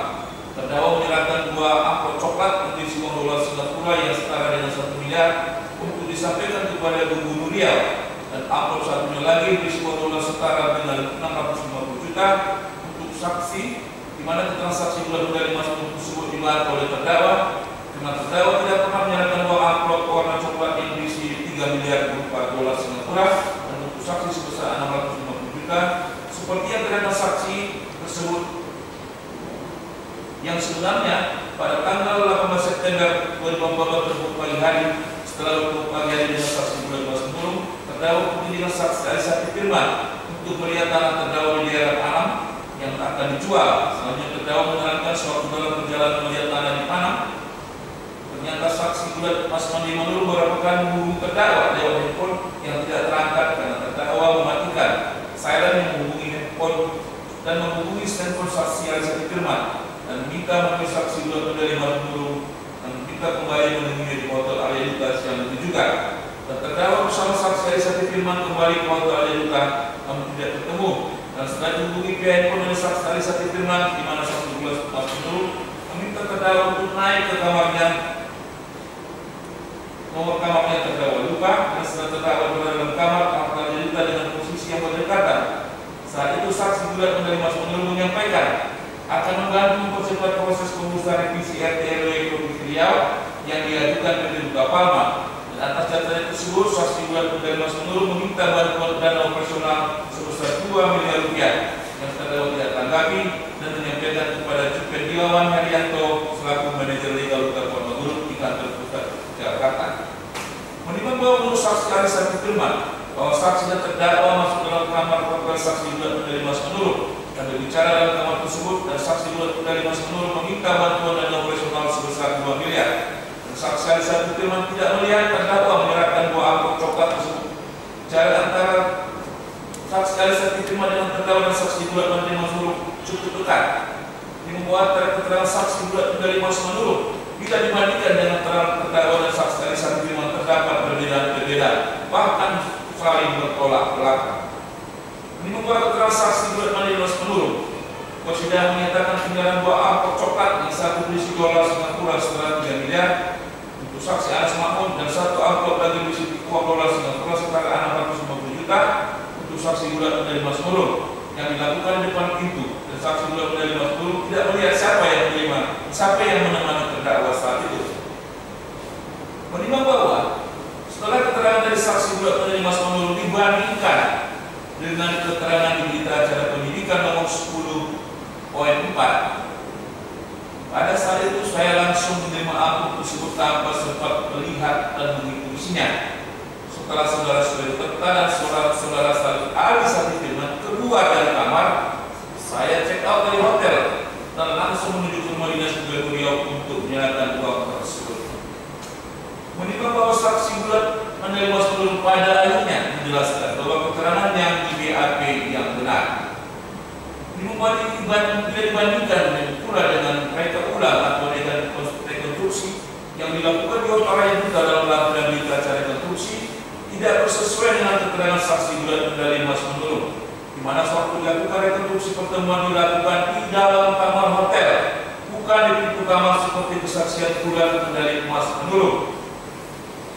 terdakwa menyerahkan 2 amplop coklat berisi uang dolar Singapura yang setara dengan 1 miliar untuk disampaikan kepada Gubernur Riau, dan amplop satunya lagi berisi uang dolar setara dengan 650 juta untuk saksi, di mana keterangan saksi bulat dari Mas Menurut tersebut dibantah oleh terdakwa karena terdakwa tidak pernah menyerahkan 2 amplop warna coklat yang berisi 3 miliar berupa dolar Singapura dan untuk saksi sebesar 650 juta seperti yang terdapat saksi tersebut, yang sebenarnya pada tanggal 18 September 2014 tersebut pagi hari setelah waktu pagi hari dengan saksi bulat Mas Menurut, terdakwa kemudian dengan saksi Ali Sati Firman untuk melihat tanah terdakwa di daerah Panam yang akan dijual. Selanjutnya terdakwa menerangkan sewaktu dalam perjalanan melihat tanah di Panam, ternyata saksi bulat Mas Menurut beberapa kali menghubungi terdakwa lewat handphone yang tidak terangkat karena terdakwa mematikan silent yang menghubungi handphone dan menghubungi handphone saksi Ali Sati Firman dan minta menemui saksi bulat dari Mas Menurut dan minta kembali menemui di Hotel Arya Duta siang itu juga. Dan terdakwa bersama saksi Ali Sati Firman kembali ke Hotel Arya Duta namun tidak bertemu, dan setelah dihubungi via handphone oleh saksi Ali Sati Firman di mana saksi bulat Mas Menurut meminta terdakwa untuk naik ke kamarnya menyampaikan akan membantu mempercepat proses pengurusan revisi RT/RW Provinsi Riau yang diajukan PT Duga Palma. Dan atas data tersebut, saksi bulat dari Mas Menurut meminta bantuan dana operasional sebesar 2 miliar rupiah yang terdakwa tidak tanggapi dan menyampaikan kepada Jupendiawan Herianto selaku manajer legal Duga Palma Group di kantor pusat Jakarta. Menimbang bahwa menurut saksi Arisan Firman bahwa saksi dan terdakwa masuk dalam kamar hotel saksi bulat dari Mas Menurut dan berbicara dalam kamar tersebut, dan saksi bulat dari Mas Menurut meminta bantuan dana operasional sebesar 2 miliar. Saksi Arisan Firman tidak melihat terdakwa menyerahkan 2 amplop coklat tersebut. Jarak antara saksi Arisan Firman dengan terdakwa dan saksi bulat dari Mas Menurut cukup dekat. Ini membuat keterangan saksi bulat dari Mas Menurut bila dibandingkan dengan terdakwa dan saksi Arisan Firman terdapat perbedaan-perbedaan, bahkan saling bertolak belakang. Ini membuat keterangan saksi bulat dari Mas Menurut. Persidangan menyatakan tinggalan 2 amplop coklat yang satu berisi dolar Singapura setara 3 miliar untuk saksi Anas Makmun dan 1 amplop lagi berisi uang dolar Singapura setara 650 juta untuk saksi bulat dari Mas Menurut yang dilakukan di depan pintu, dan saksi bulat dari Mas Menurut tidak melihat siapa yang menemani terdakwa saat itu. Menimbang bahwa setelah keterangan dari saksi bulat dari Mas Menurut dibandingkan dengan keterangan di berita acara penyidikan nomor 10.4, pada saat itu saya langsung menerima amplop tersebut tanpa sempat melihat dan mengikusinya. Setelah saudara-saudara Tirta dan saudara Arisan Firman keluar dari kamar, saya check out dari hotel dan langsung menuju ke rumah dinas Gubernur Riau untuk menyerahkan uang tersebut. Menimbang bahwa saksi bulat menerima sebelum pada akhirnya menjelaskan bahwa keterangan yang di BAP yang benar. Bila dibandingkan pula dengan reka ulang atau rekonstruksi yang dilakukan di Hotel Raya Duta dalam laporan berita acara rekonstruksi tidak bersesuai dengan keterangan saksi bulat dari Mas Menurut, di mana sewaktu dilakukan rekonstruksi pertemuan dilakukan di dalam kamar hotel, bukan di pintu kamar seperti kesaksian bulat dari Mas Menurut.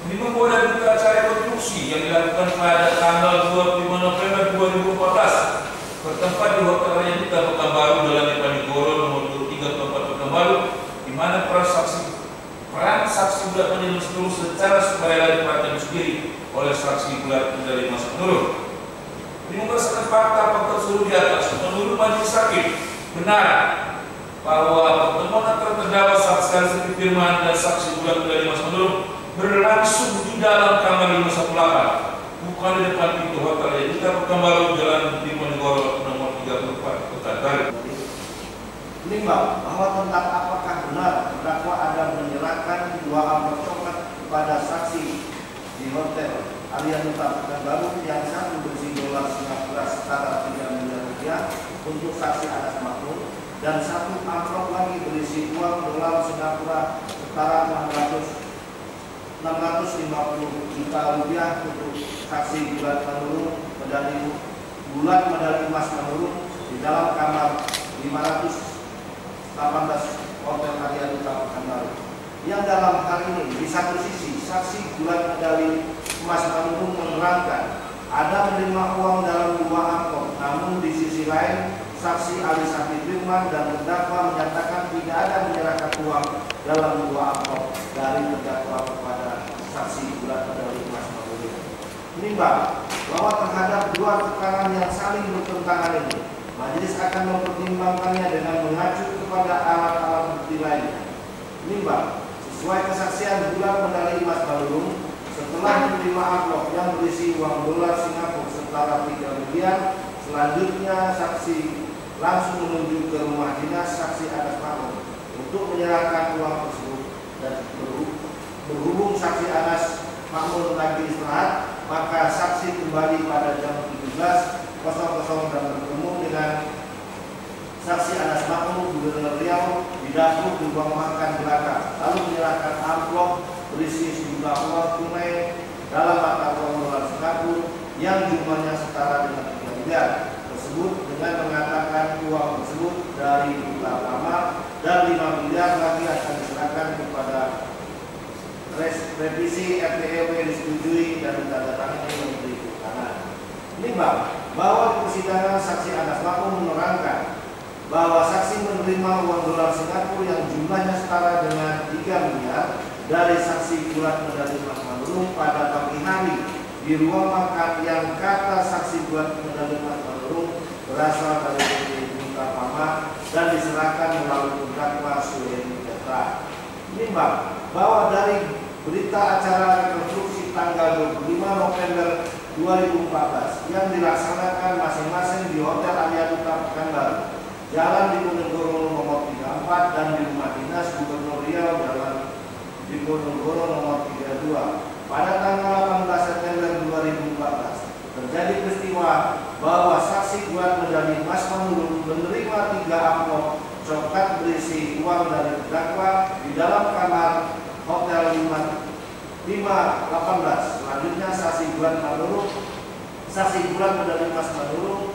Ini membuat berita acara rekonstruksi yang dilakukan pada tanggal 25 November 2014 bertempat di Hotel Raya Duta Pekanbaru Jalan Diponegoro nomor 23 Pekanbaru, di mana peran saksi bulat menjadi seluruh secara sukarela diperhatikan sendiri oleh saksi bulat dari Mas Menurut. Ini berdasarkan fakta tersebut di atas, menurut majelis hakim benar bahwa pertemuan antara terdakwa saksi Arisan Firman dan saksi bulat dari Mas Menurut berlangsung di dalam kamar 518, bukan di depan pintu Hotel Raya Duta Pekanbaru Jalan Diponegoro nomor 34 Pekanbaru. Menimbang bahwa tentang apakah benar terdakwa ada menyerahkan 2 amplop coklat kepada saksi di Hotel Raya Duta Pekanbaru yang satu berisi dolar Singapura setara 3 miliar rupiah untuk saksi Anas Makmun dan 1 amplop lagi berisi uang dolar Singapura setara 650 juta rupiah untuk saksi bulat medali emas Menurut di dalam kamar 518 Hotel Raya Duta Pekanbaru. Yang dalam hal ini di satu sisi saksi bulat medali emas Menurut menerangkan ada menerima uang dalam 2 amplop, namun di sisi lain saksi Arisan Firman dan terdakwa menyatakan tidak ada menyerahkan uang dalam 2 amplop dari terdakwa kepada saksi bulat medali emas Menurut. Menimbang bahwa terhadap 2 keterangan yang saling bertentangan ini, majelis akan mempertimbangkannya dengan mengacu kepada alat-alat bukti lainnya. Menimbang sesuai kesaksian bulat medali emas Menurut, setelah menerima amplop yang berisi uang dolar Singapura setara 3 miliar, selanjutnya saksi langsung menuju ke rumah dinas saksi Anas Makmun untuk menyerahkan uang tersebut, dan berhubung saksi Anas Makmun lagi istirahat, maka saksi kembali pada jam 17.00 dan bertemu dengan saksi Anas Makmun Gubernur Riau di dapur di ruang makan belakang, lalu menyerahkan amplop berisi sejumlah uang tunai dalam mata uang dolar Singapura yang jumlahnya setara dengan 3 miliar tersebut, dengan mengatakan uang tersebut dari Duta Palma dan 5 miliar lagi akan diserahkan kepada revisi RT/RW disetujui dan ditandatangani Menteri Keuangan. Menimbang bahwa di persidangan saksi Anas Makmun menerangkan bahwa saksi menerima uang dolar Singapura yang jumlahnya setara dengan 3 miliar dari saksi Gulat Medali Emas Manurung pada pagi hari di ruang makan yang kata saksi Gulat Medali Emas Manurung berasal dari PT Bintang Pama dan diserahkan melalui terdakwa Suheri Jatra. Menimbang bahwa dari berita acara rekonstruksi tanggal 25 November 2014 yang dilaksanakan masing-masing di Hotel Aliaduta Pekanbaru, Jalan Diponegoro nomor 34 dan di Rumah Dinas Gubernur Riau Jalan Diponegoro nomor 32 pada tanggal 18 September 2014 terjadi peristiwa bahwa saksi Gulat Medali Emas Manurung menerima 3 amplop coklat berisi uang dari terdakwa di dalam kamar Hotel 518. Selanjutnya saksi Gulat Medali Emas Manurung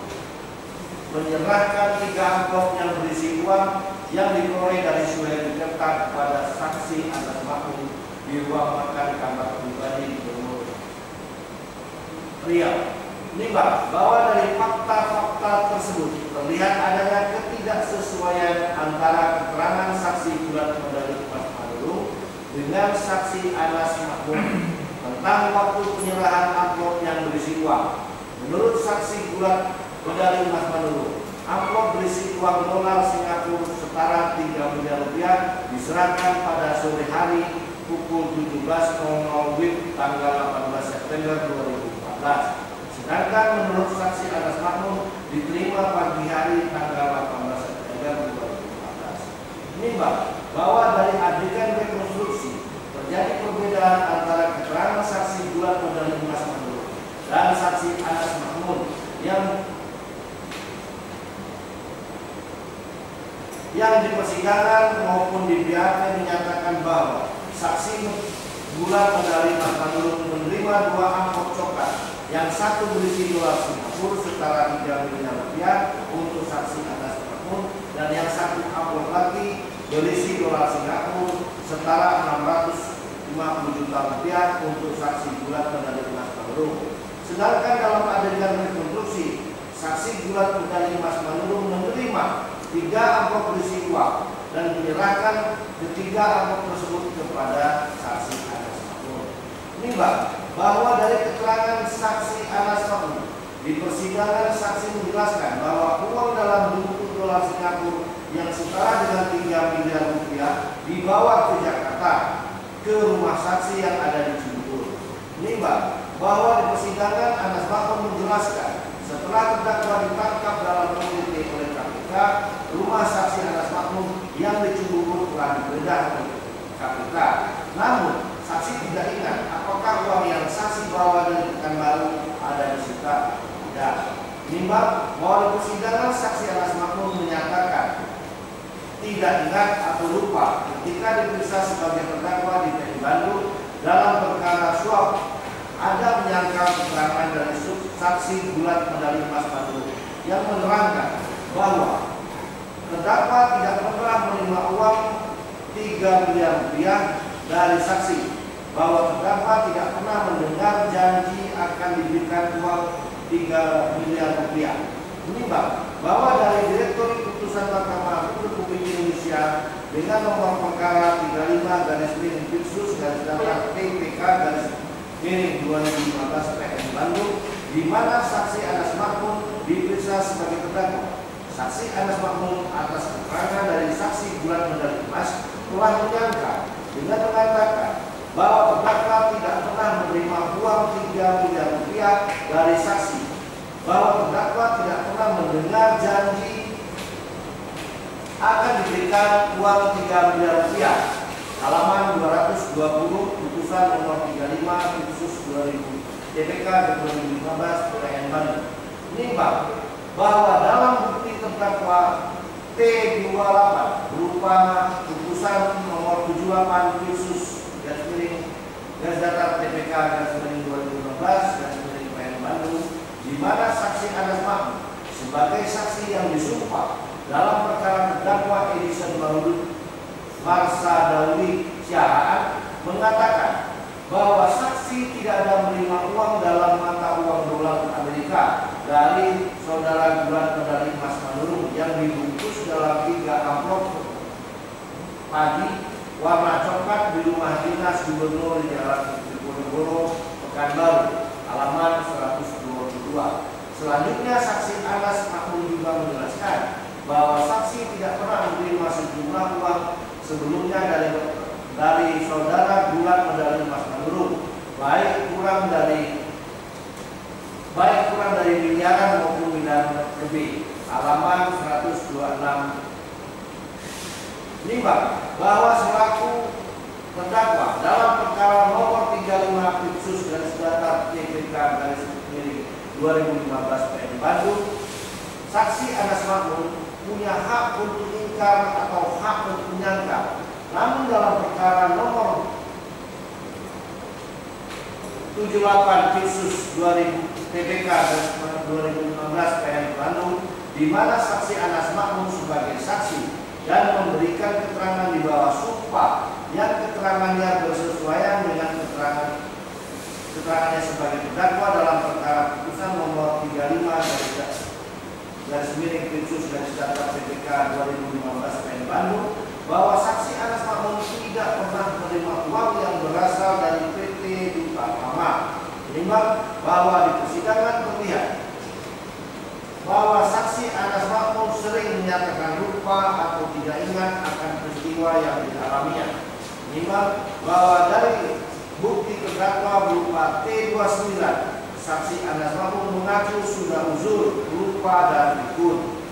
menyerahkan 3 amplop yang berisi uang yang diperoleh dari Suheri Jatra kepada saksi atas makmum di ruang makan kamar pribadi Gubernur Riau. Menimbang bahwa dari fakta-fakta tersebut terlihat adanya ketidaksesuaian antara keterangan saksi Gulat Medali Emas Manurung dengan saksi Anas Makmun tentang waktu penyerahan amplop yang berisi uang. Menurut saksi Gulat Medali Emas Manurung, amplop berisi uang dolar Singapura setara 3 miliar rupiah diserahkan pada sore hari pukul 17.00 WIB tanggal 18 September 2014. Sedangkan menurut saksi Anas Makmun diterima pagi hari tanggal 18 September 2014. Menimbang bahwa dari adegan rekonstruksi terjadi perbedaan antara keterangan saksi Gulat Medali Emas Manurung dan saksi Anas Makmun yang di persidangan maupun di BAP menyatakan bahwa saksi Gulat Medali Emas Manurung menerima 2 amplop coklat, yang satu berisi dolar Singapura setara 3 miliar rupiah untuk saksi Anas Makmun dan yang satu amplop lagi berisi dolar Singapura setara 650 juta rupiah untuk saksi Gulat Medali Emas Manurung. Sedangkan dalam adegan rekonstruksi, saksi Gulat Medali Emas Manurung menerima 3 amplop berisi uang dan menyerahkan ketiga amplop tersebut kepada saksi Anas Makmun. Menimbang bahwa dari keterangan saksi Anas Makmun di persidangan, saksi menjelaskan bahwa uang dalam bentuk dolar Singapura yang setara dengan 3 miliar rupiah dibawa ke Jakarta ke rumah saksi yang ada di Cibubur. Menimbang bahwa di persidangan Anas Makmun menjelaskan setelah terdakwa ditangkap dalam OTT oleh KPK, rumah saksi Anas Makmun yang di Cibubur telah digeledah oleh KPK. Namun saksi tidak ingat apakah uang yang saksi bawa dari Pekanbaru ada disita. Tidak. Menimbang bahwa di persidangan saksi Anas Makmun menyatakan tidak ingat atau lupa ketika diperiksa sebagai terdakwa di Pekanbaru dalam perkara suap ada menyangkal keterangan dari saksi Gulat Medali Emas Manurung yang menerangkan bahwa terdakwa tidak pernah menerima uang 3 miliar rupiah dari saksi, bahwa terdakwa tidak pernah mendengar janji akan diberikan uang 3 miliar rupiah. Menimbang bahwa dari Direktur Putusan Mahkamah Agung Republik Indonesia dengan nomor perkara 35-PPK-PPK-2015 PN Bandung, di mana saksi Anas Makmun diperiksa sebagai terdakwa. Saksi Anas Makmun atas keterangan dari saksi Gulat Medali Emas telah menyangka dengan mengatakan bahwa terdakwa tidak pernah menerima uang 3 miliar rupiah dari saksi, bahwa terdakwa tidak pernah mendengar janji akan diberikan uang 3 miliar rupiah. Halaman 220 putusan nomor 35 khusus 2000 DPK 2015 PN Bandung. Menimbang bahwa dalam bukti terdakwa T28 berupa putusan nomor 78 khusus garis datar TPK garis miring 2015 garis miring PN Bandung, di mana saksi Anas Makmun sebagai saksi yang disumpah dalam perkara terdakwa Edison Marsa Dawi Siahaan mengatakan bahwa saksi tidak ada menerima uang dalam mata uang dolar Amerika dari saudara Gulat Medali Emas Manurung yang dibungkus dalam 3 amplop padi warna coklat di rumah dinas Gubernur di Jalan Diponegoro, Pekanbaru, halaman 122. Selanjutnya saksi Anas Makmun juga menjelaskan bahwa saksi tidak pernah menerima sejumlah uang sebelumnya dari saudara Gulat Medali Emas Manurung, baik kurang dari miliaran maupun miliaran lebih. Halaman 126. Nimbang bahwa selaku terdakwa dalam perkara nomor 35 Pipsus garis datar TPK garis miring 2015 PN Bandung, saksi Anas Makmun punya hak untuk ingkar atau hak untuk menyangkal. Namun dalam perkara nomor 78 Pipsus 2000 TPK garis 2015 PN Bandung, di mana saksi Anas Makmun sebagai saksi dan memberikan keterangan di bawah sumpah yang keterangannya bersesuaian dengan keterangannya sebagai terdakwa dalam perkara putusan nomor 35 garis miring Pipsus garis datar TPK 2015 PN Bandung, bahwa saksi Anas Makmun tidak pernah menerima uang yang berasal dari PT Duta Pama. Menimbang bahwa di persidangan terlihat bahwa saksi Anas Makmun sering menyatakan lupa atau tidak ingat akan peristiwa yang dialaminya. Menimbang bahwa dari bukti terdakwa berupa T29, saksi Anas Makmun mengaku sudah uzur, lupa dan pikun.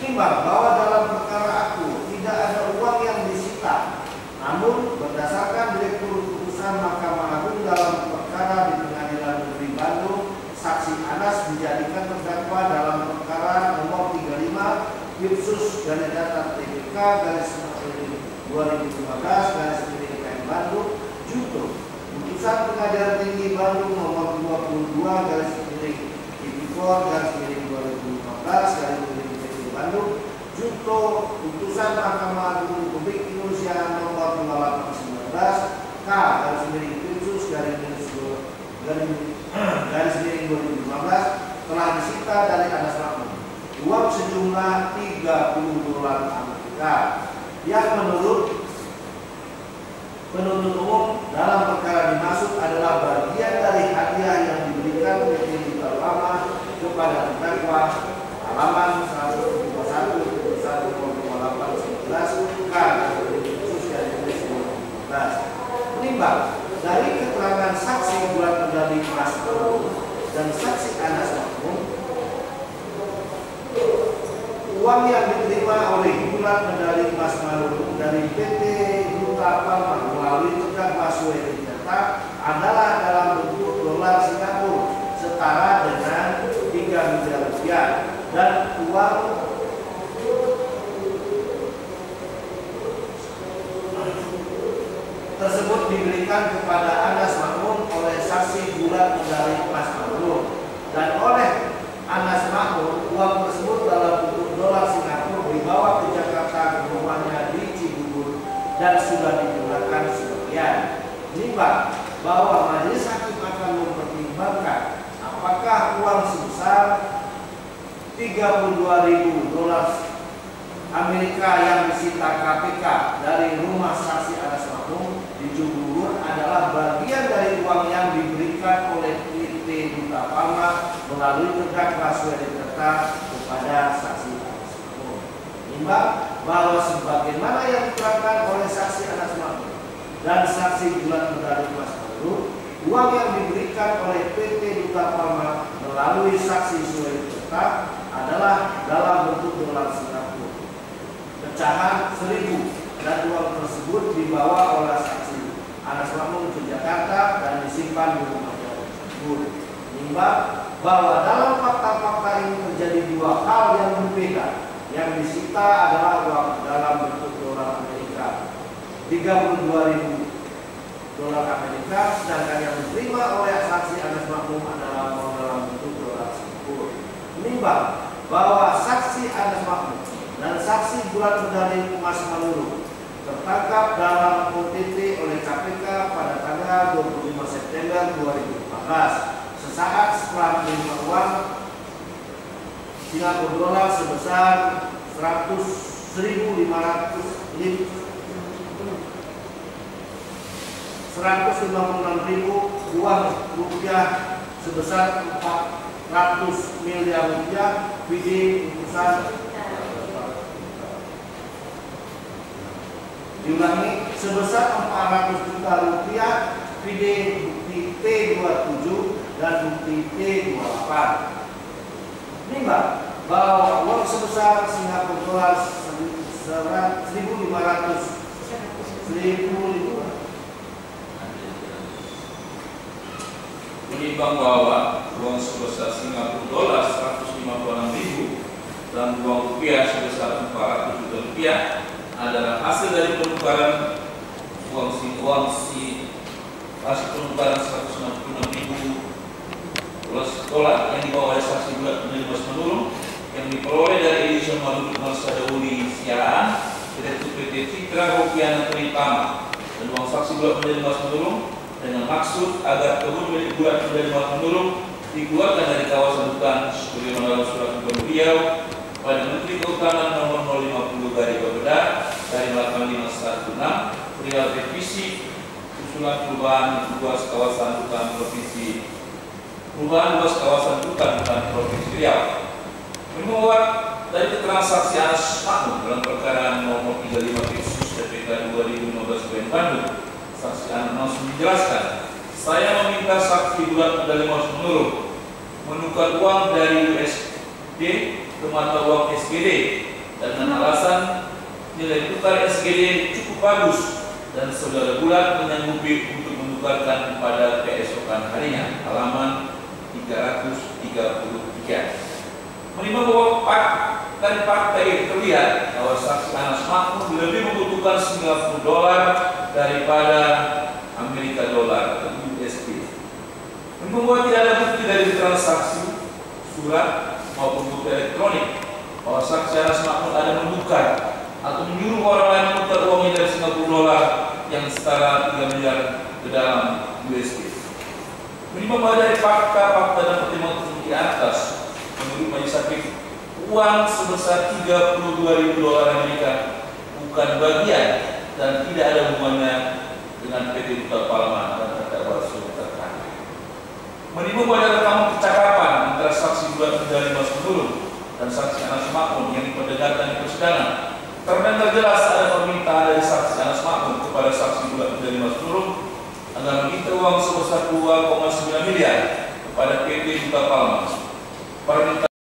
Menimbang bahwa dalam perkara aku tidak ada uang yang disita, namun berdasarkan direktur putusan Mahkamah Agung dalam perkara di Pengadilan Negeri Bandung, saksi Anas dijadikan terdakwa dalam perkara nomor 35 Pipsus garis datar TPK garis miring 2015 garis miring PN Bandung junto putusan Pengadilan Tinggi Bandung nomor 22 garis miring Tipikor garis miring 2015 garis miring PT Bandung junto putusan Mahkamah Agung Republik Indonesia nomor 2819 K garis miring Pipsus garis miring 2015 telah disita dari Anas Makmun uang sejumlah $30 Amerika yang menurut penuntut umum dalam perkara dimaksud adalah bagian dari hadiah yang diberikan PT Duta Pama kepada terdakwa. Halaman 121 putusan nomor 2819 K Pipsus garis miring 2015. Menimbang dari keterangan saksi Gulat Medali Emas Manurung dan saksi Anas Makmun, uang yang diterima oleh Gulat Medali Emas Manurung dari PT Duta Pama melalui terdakwa Suwedi Data adalah dalam bentuk dolar Singapura setara dengan 3 miliar rupiah dan uang tersebut diberikan kepada Anas Makmun oleh saksi Gulat Medali Emas Manurung, dan oleh Anas Makmun uang tersebut dalam bentuk dolar Singapura dibawa ke Jakarta ke rumahnya di Cibubur dan sudah digunakan sebagian. Menimbang bahwa majelis hakim akan mempertimbangkan apakah uang sebesar $32.000 Amerika yang disita KPK dari rumah saksi Anas Makmun di Cibubur adalah bagian dari uang yang diberikan oleh PT Duta Pama melalui terdakwa Suwedi Data kepada saksi Anas Makmun. Menimbang bahwa sebagaimana yang diterangkan oleh saksi Anas Makmun dan saksi Gulat Medali Emas Manurung, uang yang diberikan oleh PT Duta Pama melalui saksi Suwedi Data adalah dalam bentuk dolar Singapura pecahan 1.000 dan uang tersebut dibawa oleh saksi Anas Makmun ke Jakarta dan disimpan di rumahnya tersebut. Menimbang bahwa dalam fakta-fakta ini terjadi dua hal yang berbeda. Yang disita adalah uang dalam bentuk dolar Amerika $32.000 Amerika, sedangkan yang diterima oleh saksi Anas Makmun adalah uang dalam bentuk dolar Singapura. Menimbang bahwa saksi Anas Makmun dan saksi Gulat Medali Emas Manurung tertangkap dalam OTT oleh KPK pada tanggal 25 September 2014 sesaat setelah menerima uang Singapura dolar sebesar 156.000 uang rupiah sebesar 400 miliar rupiah PD urusan diulangi sebesar 400 juta rupiah PD bukti T27 dan bukti T28. Menimbang bahwa uang sebesar Singapura dolar 1.500 menimbang bahwa uang sebesar Singapura dolar 156.000 dan uang rupiah sebesar 400 juta rupiah adalah hasil dari penukaran hasil penukaran 166.000 dolar yang dibawa oleh saksi bulat penerima menurun yang diperoleh dari Edison Maduri Marsadawuli Siaan Direktur PT Citra Rupiah Tritama dan uang saksi bulat penerima menurun dengan maksud agar kebun milik bulat penerima menurun dikeluarkan dari kawasan hutan sebagaimana dalam surat Gubernur Riau pada Menteri Kehutanan nomor 050 dari Bapeda dari 8516 perihal revisi usulan perubahan luas kawasan hutan provinsi Provinsi Riau. Menguat dari keterangan saksi Anas Makmum dalam perkara nomor 35 Khusus DPK 2015 Bandung, saksi Anas langsung menjelaskan, saya meminta saksi bulat medali Mas menurun menukar uang dari USD ke mata uang SGD dan dengan alasan nilai tukar SGD cukup bagus dan saudara bulat menyanggupi untuk menukarkan pada keesokan harinya. Halaman 333. Menimbang bahwa dari fakta itu terlihat bahwa saksi Anas Makmum lebih membutuhkan Singapura dolar daripada Amerika dolar atau USD. Menimbang bahwa tidak ada bukti dari transaksi surat maupun bukti elektronik bahwa saksi Anas Makmum ada menukar atau menyuruh orang lain menukar uangnya dari Singapura dolar yang setara 3 miliar ke dalam USD. Menimbang bahwa dari fakta-fakta dan pertimbangan di atas, menurut majelis hakim, uang sebesar 32.000 dolar Amerika bukan bagian dan tidak ada hubungannya dengan PT Duta Palma dan terdakwa terkait. Menimbang bahwa ada rekaman percakapan antara saksi bulat medali Mas Menurun dan saksi Anas Makmum yang diperdengarkan di persidangan, terdengar jelas ada permintaan dari saksi Anas Makmum kepada saksi bulat medali Mas Menurun agar meminta uang sebesar 2,9 miliar kepada PT Duta Palma.